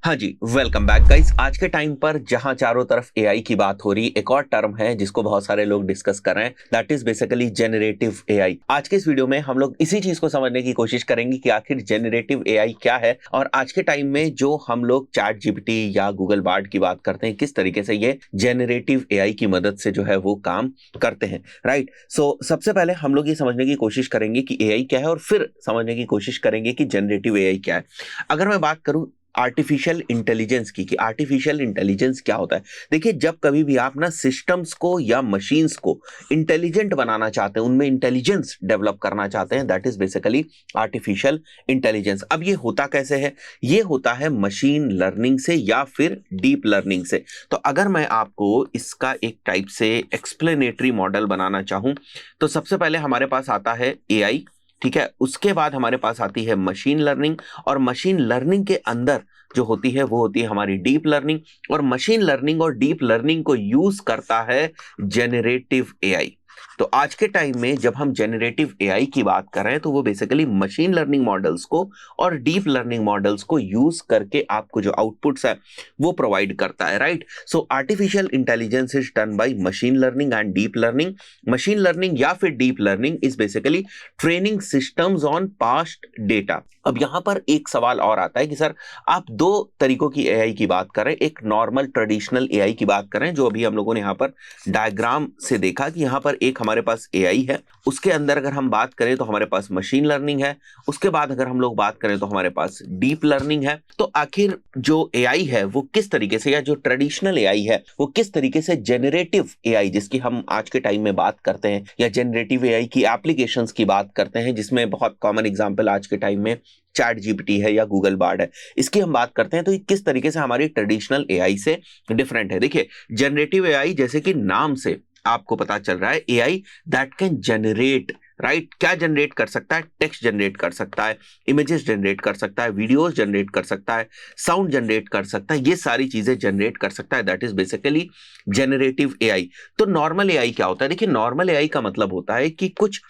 हाँ जी, welcome back guys. आज के टाइम पर जहां चारों तरफ एआई की बात हो रही, एक और टर्म है जिसको बहुत सारे लोग डिस्कस कर रहे हैं, that is basically generative AI. आज के इस वीडियो में हम लोग इसी चीज को समझने की कोशिश करेंगे कि आखिर जेनरेटिव एआई क्या है और आज के टाइम में जो हम लोग चैट जीपीटी या गूगल बार्ड की बात करते हैं, किस तरीके से ये जेनरेटिव एआई की मदद से जो है वो काम करते हैं। राइट, सो सबसे पहले हम लोग ये समझने की कोशिश करेंगे कि एआई क्या है और फिर समझने की कोशिश करेंगे कि जेनरेटिव एआई क्या है। अगर मैं बात करूं आर्टिफिशियल इंटेलिजेंस की कि आर्टिफिशियल इंटेलिजेंस क्या होता है, देखिए जब कभी भी आप ना सिस्टम्स को या मशीन्स को इंटेलिजेंट बनाना चाहते हैं, उनमें इंटेलिजेंस डेवलप करना चाहते हैं, that is basically artificial intelligence. अब ये होता कैसे है? ये होता है मशीन लर्निंग से या फिर डीप लर्निंग से। तो अगर मैं आपको इसका एक टाइप से एक्सप्लेनेटरी मॉडल बनाना चाहूं तो सबसे पहले हमारे पास आता है एआई, ठीक है। उसके बाद हमारे पास आती है मशीन लर्निंग और मशीन लर्निंग के अंदर जो होती है वो होती है हमारी डीप लर्निंग, और मशीन लर्निंग और डीप लर्निंग को यूज करता है जेनरेटिव एआई। तो आज के टाइम में जब हम जेनरेटिव एआई की बात कर रहे हैं तो वो बेसिकली मशीन लर्निंग मॉडल्स को और डीप लर्निंग मॉडल्स को यूज करके आपको जो आउटपुट्स है वो प्रोवाइड करता है। Right, so artificial intelligence is done by machine learning and deep learning. Machine learning या फिर deep learning is basically training systems on past data. अब यहां पर एक सवाल और आता है कि सर आप दो तरीकों की एआई की बात कर रहे हैं, एक नॉर्मल ट्रेडिशनल एआई की बात कर रहे हैं जो अभी हम लोगों ने यहां पर डायग्राम से देखा कि यहां पर एक हमारे पास एआई है, उसके अंदर अगर हम बात करें तो हमारे पास मशीन लर्निंग है, उसके बाद अगर हम लोग बात करें तो हमारे पास डीप लर्निंग है। तो आखिर जो एआई है वो किस तरीके से, या जो ट्रेडिशनल एआई है वो किस तरीके से जेनरेटिव एआई जिसकी हम आज के टाइम में बात करते हैं, या जेनरेटिव एआई की एप्लीकेशंस की बात करते हैं जिसमें बहुत कॉमन एग्जांपल आज के टाइम में चैट जीपीटी है या गूगल बार्ड है, इसकी हम बात करते हैं, तो ये किस तरीके से हमारी ट्रेडिशनल एआई से डिफरेंट है। देखिए जेनरेटिव एआई जैसे कि नाम से आपको पता चल रहा है, AI that can generate. Right, क्या जनरेट कर सकता है? टेक्स्ट जनरेट कर सकता है, इमेजेस जनरेट कर सकता है, वीडियोस जनरेट कर सकता है, साउंड जनरेट कर सकता है, ये सारी चीजें जनरेट कर सकता है, that is basically generative AI. तो नॉर्मल एआई क्या होता है? देखिए नॉर्मल एआई का मतलब होता है कि कुछ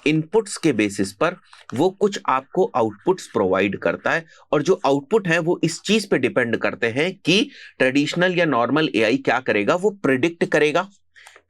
इनपुट्स के बेसिस पर वो कुछ आपको आउटपुट्स प्रोवाइड करता है, और जो आउटपुट है वो इस चीज पे डिपेंड करते हैं कि ट्रेडिशनल या नॉर्मल एआई क्या करेगा, वो प्रिडिक्ट करेगा,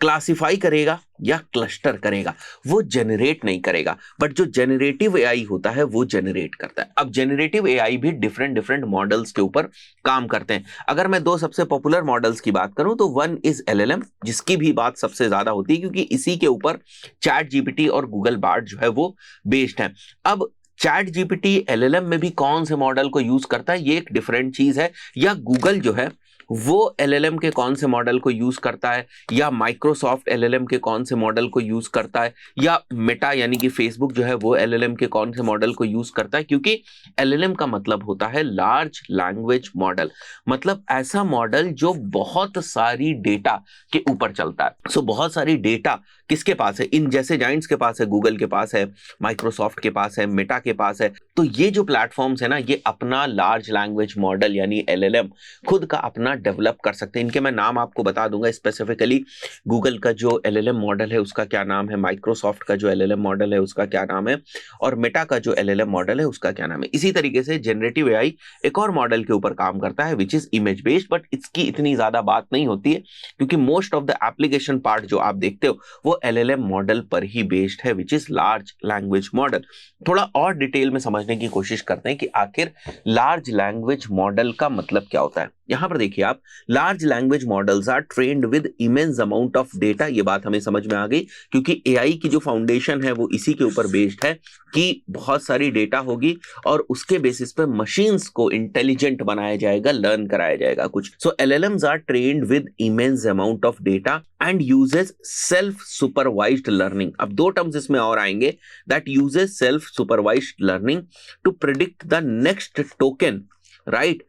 क्लासिफाई करेगा या क्लस्टर करेगा, वो जनरेट नहीं करेगा। बट जो जेनरेटिव एआई होता है वो जनरेट करता है। अब जेनरेटिव एआई भी डिफरेंट डिफरेंट मॉडल्स के ऊपर काम करते हैं। अगर मैं दो सबसे पॉपुलर मॉडल्स की बात करूं तो वन इज एलएलएम, जिसकी भी बात सबसे ज्यादा होती है क्योंकि इसी के ऊपर चैट जीपीटी और गूगल बार्ड जो है वो बेस्ड है। अब चैट जीपीटी एलएलएम में भी कौन से मॉडल को यूज करता है ये एक डिफरेंट चीज है, या गूगल जो है वो एलएलएम के कौन से मॉडल को यूज करता है, या माइक्रोसॉफ्ट एलएलएम के कौन से मॉडल को यूज करता है, या मेटा यानी कि फेसबुक जो है वो एलएलएम के कौन से मॉडल को यूज करता है। क्योंकि एलएलएम का मतलब होता है लार्ज लैंग्वेज मॉडल, मतलब ऐसा मॉडल जो बहुत सारी डेटा के ऊपर चलता है। सो बहुत सारी डेटा किसके पास है? इन जैसे जाइंट्स के पास है, गूगल के पास है, माइक्रोसॉफ्ट के पास है, मेटा के पास है। तो ये जो प्लेटफॉर्म्स है ना, ये अपना लार्ज लैंग्वेज मॉडल यानी एलएलएम खुद का अपना डेवलप कर सकते हैं। इनके मैं नाम आपको बता दूंगा स्पेसिफिकली, गूगल का जो एलएलएम मॉडल है उसका क्या नाम है, माइक्रोसॉफ्ट का जो एलएलएम मॉडल है उसका क्या नाम है, और मेटा का जो एलएलएम मॉडल है उसका क्या नाम है। इसी तरीके से जनरेटिव एआई एक और मॉडल के ऊपर काम करता है which is image based, but इसकी इतनी ज्यादा बात नहीं होती है क्योंकि most of the application part जो आप देखते हो वो एलएलएम मॉडल पर ही बेस्ड है which is large language model. थोड़ा और डिटेल में समझने की कोशिश करते हैं कि आखिर लार्ज लैंग्वेज मॉडल का मतलब क्या होता है। यहां पर देखिए आप, large language models are trained with immense amount of data. ये बात हमें समझ में आ गई क्योंकि एआई की जो फाउंडेशन है वो इसी के ऊपर बेस्ड है कि बहुत सारी डेटा होगी और उसके बेसिस पे मशीन्स को इंटेलिजेंट बनाया जाएगा, लर्न कराया जाएगा कुछ। So LLMs are trained with immense amount of data and uses self supervised learning. अब दो टर्म्स इसमें और आएंगे, that uses self supervised learning to predict the next token, right,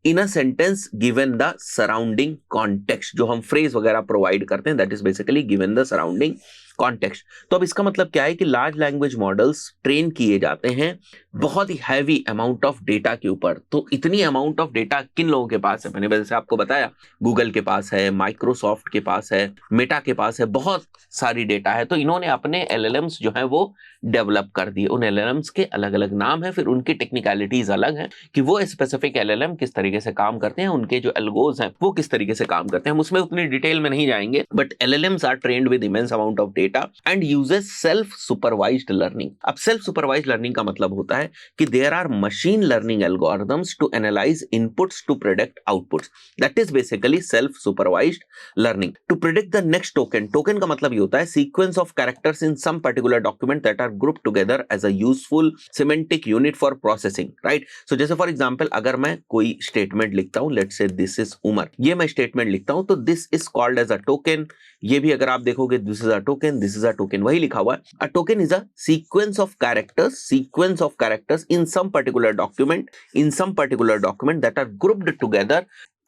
in a sentence given the surrounding context. जो हम phrase वगैरह provide करते हैं that is basically given the surrounding context. तो अब इसका मतलब क्या है कि लार्ज लैंग्वेज मॉडल्स ट्रेन किए जाते हैं बहुत ही हैवी अमाउंट ऑफ डेटा के ऊपर। तो इतनी अमाउंट ऑफ डेटा किन लोगों के पास है? मैंने वैसे आपको बताया, गूगल के पास है, माइक्रोसॉफ्ट के पास है, मेटा के पास है, बहुत सारी डेटा है। तो इन्होंने अपने एलएलएम्स जो है वो डेवलप कर दिए। उन एलएलएम्स के अलग अलग नाम है, फिर उनकी टेक्निकलिटीज अलग है कि वो स्पेसिफिक एलएलएम किस तरीके से काम करते हैं, उनके जो एल्गोज हैं वो किस तरीके से काम करते हैं। हम उसमें उतनी डिटेल में नहीं जाएंगे, but LLMs are trained with immense amount of data and uses self supervised learning. अब सेल्फ सुपरवाइज्ड लर्निंग का मतलब होता है कि there are machine learning algorithms to analyse inputs to predict outputs. That is basically self supervised learning. To predict the next token, token का मतलब ये होता है sequence of characters in some particular document that are group together as a useful semantic unit for processing, right. So जैसे for example अगर मैं कोई statement लिखता हूं, let's say this is Umar, ये मैं स्टेटमेंट लिखता हूं, तो this is called as a token. ये भी अगर आप देखोगे this is a token, this is a token, वही लिखा हुआ है। A token is a sequence of characters in some particular document that are grouped together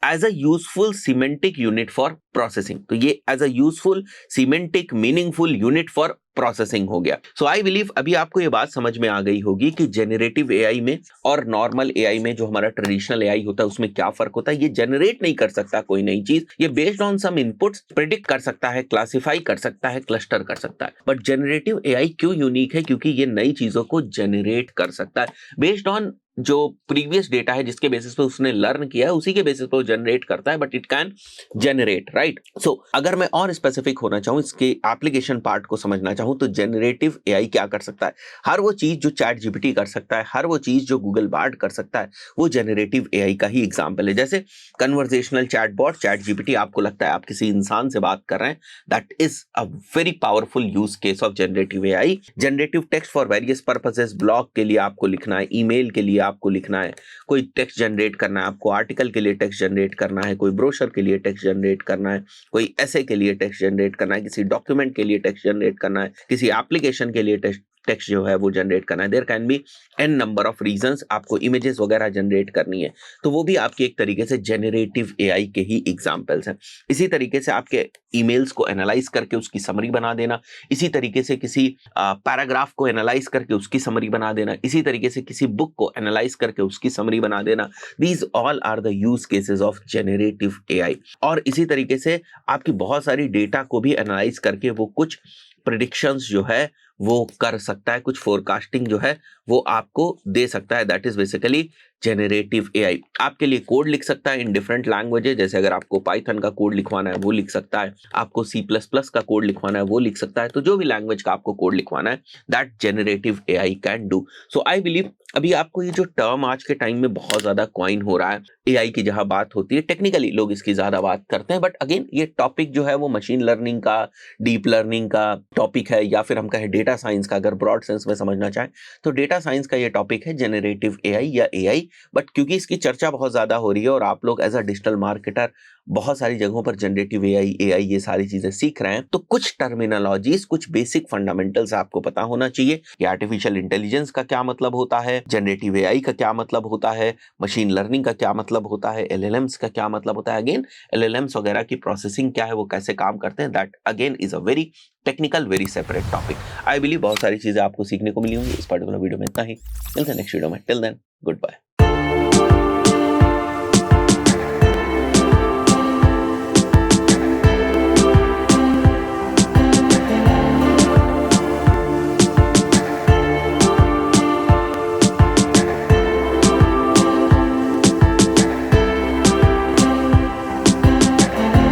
as a useful semantic unit for processing। तो ये as a useful semantic meaningful unit for processing हो गया। सो I believe अभी आपको ये बात समझ में आ गई होगी कि जेनरेटिव एआई में और नॉर्मल एआई में, जो हमारा ट्रेडिशनल एआई होता है, उसमें क्या फर्क होता है। ये जनरेट नहीं कर सकता कोई नई चीज, ये based on some inputs predict कर सकता है, क्लासिफाई कर सकता है, क्लस्टर कर सकता है। बट जेनरेटिव एआई क्यों यूनिक है? क्योंकि ये नई चीजों को जनरेट कर सकता है बेस्ड ऑन जो प्रीवियस डेटा है, जिसके बेसिस पे उसने लर्न किया है, उसी के बेसिस पे वो जनरेट करता है, but it can generate, right. So अगर मैं और स्पेसिफिक होना चाहूं, इसके एप्लीकेशन पार्ट को समझना चाहूं, तो जेनरेटिव एआई क्या कर सकता है? हर वो चीज जो चैट जीपीटी कर सकता है, हर वो चीज जो गूगल बार्ड कर सकता है, वो जेनरेटिव एआई का ही एग्जांपल है। जैसे कन्वर्सेशनल चैटबॉट, चैट जीपीटी, आपको लगता है आप किसी इंसान से बात कर रहे हैं, that is a very powerful use case of generative AI. Generative text for various purposes, blog के लिए आपको लिखना है, ईमेल के लिए आपको लिखना है, कोई टेक्स्ट जनरेट करना है आपको, आर्टिकल के लिए टेक्स्ट जनरेट करना है, कोई ब्रोशर के लिए टेक्स्ट जनरेट करना है, कोई ऐसे के लिए टेक्स्ट जनरेट करना है, किसी डॉक्यूमेंट के लिए टेक्स्ट जनरेट करना है, किसी एप्लीकेशन के लिए टेक्स्ट जो है वो जनरेट करना है। There can be an number of reasons, आपको इमेजेस वगैरह जनरेट करनी है, तो वो भी आपके एक तरीके से जेनरेटिव एआई के ही एग्जांपल्स हैं। इसी तरीके से आपके ईमेल्स को एनालाइज करके उसकी समरी बना देना, इसी तरीके से किसी पैराग्राफ को एनालाइज करके उसकी समरी बना देना, इसी तरीके से किसी बुक को एनालाइज करके उसकी समरी बना देना। These all are the use cases of generative AI. और इसी तरीके से आपकी बहुत सारी डेटा को भी एनालाइज करके वो कुछ प्रेडिक्शंस जो है वो कर सकता है, कुछ फोरकास्टिंग जो है वो आपको दे सकता है। That is basically generative AI. आपके लिए कोड लिख सकता है इन डिफरेंट लैंग्वेजेस, जैसे अगर आपको पाइथन का कोड लिखवाना है वो लिख सकता है, आपको C++ का कोड लिखवाना है वो लिख सकता है। तो जो भी लैंग्वेज का आपको कोड लिखवाना है, that generative AI can do. So I believe अभी आपको ये जो टर्म आज के टाइम में बहुत ज्यादा कॉइन हो रहा है, एआई की जहां बात होती है, टेक्निकली लोग इसकी ज्यादा बात करते हैं, बट अगेन ये टॉपिक जो है वो मशीन लर्निंग का, डीप लर्निंग का टॉपिक है, या फिर हम कहें डेटा साइंस का, अगर ब्रॉड सेंस में समझना चाहें तो डेटा साइंस का ये टॉपिक है, जेनरेटिव एआई या एआई। बट क्योंकि इसकी चर्चा बहुत ज्यादा हो रही है और आप लोग एज अ डिजिटल मार्केटर बहुत सारी जगहों पर जनरेटिव एआई ये सारी चीजें सीख रहे हैं, तो कुछ टर्मिनोलॉजीज, कुछ बेसिक फंडामेंटल्स आपको पता होना चाहिए कि आर्टिफिशियल इंटेलिजेंस का क्या मतलब होता है, जनरेटिव एआई का क्या मतलब होता है, मशीन लर्निंग का क्या मतलब होता है, एलएलएम्स का क्या मतलब होता है। अगेन एलएलएम्स वगैरह की प्रोसेसिंग क्या है, वो कैसे काम करते हैं, that again is a very technical, very separate topic. I believe बहुत सारी चीजें आपको सीखने को मिली होंगी इस पर्टिकुलर वीडियो में। इतना ही, मिलते हैं नेक्स्ट वीडियो में। Till then, good bye.